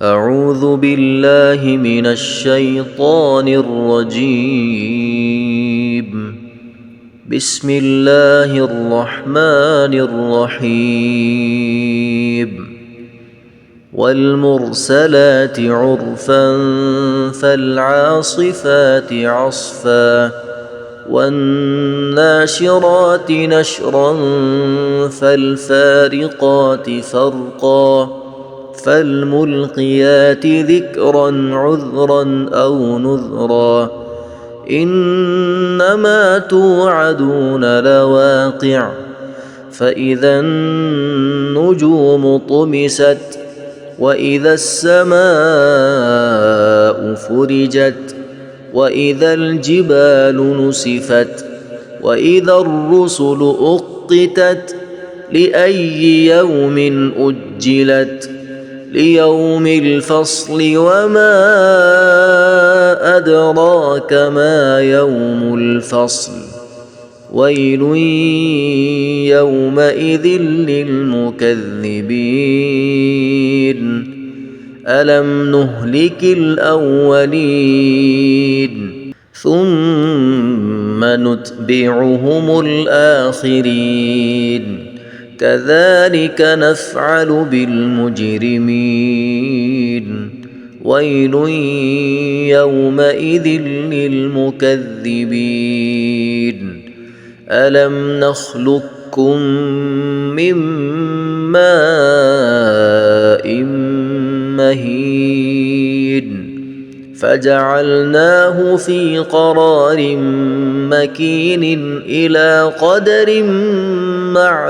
أعوذ بالله من الشيطان الرجيم. بسم الله الرحمن الرحيم. والمرسلات عرفا فالعاصفات عصفا والناشرات نشرا فالفارقات فرقا فالملقيات ذكرا عذرا أو نذرا إنما توعدون لواقع فإذا النجوم طمست وإذا السماء فرجت وإذا الجبال نسفت وإذا الرسل أقتت لأي يوم أجلت ليوم الفصل وما أدراك ما يوم الفصل ويل يومئذ للمكذبين ألم نهلك الأولين ثم نتبعهم الآخرين كذلك نفعل بالمجرمين ويل يومئذ للمكذبين ألم نخلقكم من ماء مهين فجعلناه في قرار مكين إلى قدر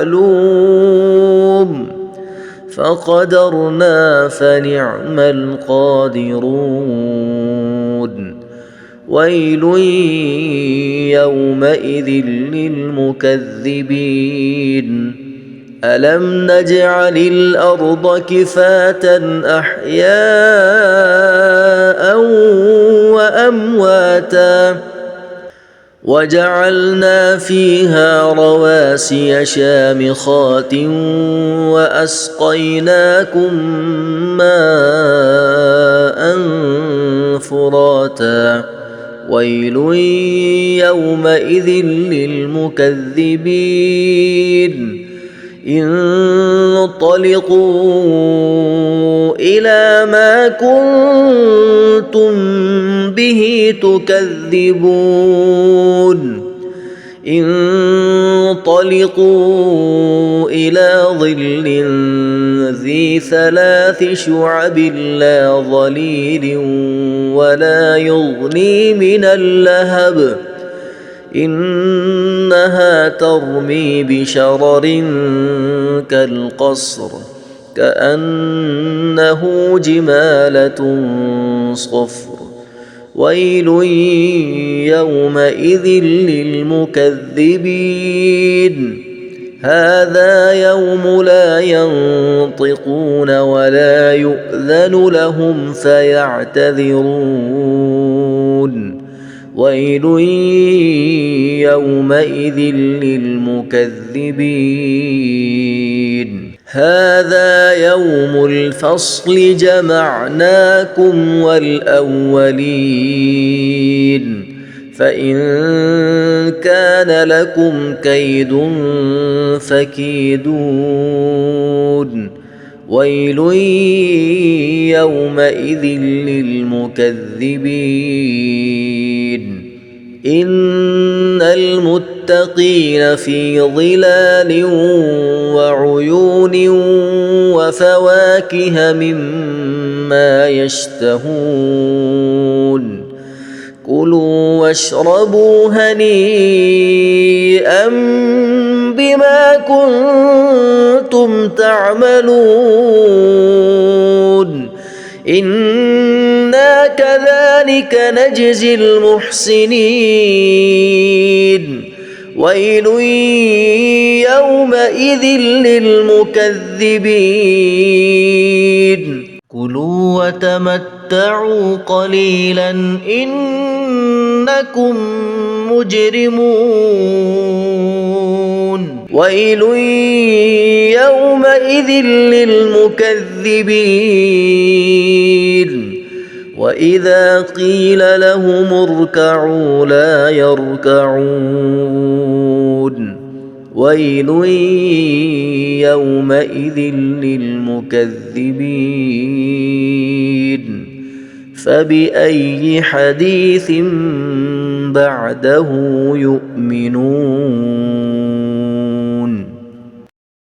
معلوم فقدرنا فنعم القادرون ويل يومئذ للمكذبين ألم نجعل الأرض كفاة أحياء وأمواتا وجعلنا فيها رواسي شامخات وأسقيناكم ماء فراتا ويل يومئذ للمكذبين انطلقوا إلى ما كنتم به تكذبون انطلقوا إلى ظل ذي 3 شعب لا ظليل ولا يغني من اللهب إنها ترمي بشرر كالقصر كأنه جمالة صفر ويل يومئذ للمكذبين هذا يوم لا ينطقون ولا يؤذن لهم فيعتذرون ويل يومئذ للمكذبين هذا يوم الفصل جمعناكم والأولين فإن كان لكم كيد فكيدون ويل يومئذ للمكذبين إن المتقين في ظلال وعيون وفواكه مما يشتهون كلوا واشربوا هنيئا بما كنتم تعملون إنا كذلك نجزي المحسنين ويل يومئذ للمكذبين كلوا وتمتعوا قليلا إنكم مجرمون ويل يومئذ للمكذبين وإذا قيل لهم اركعوا لا يركعون ويل يومئذ للمكذبين فبأي حديث بعده يؤمنون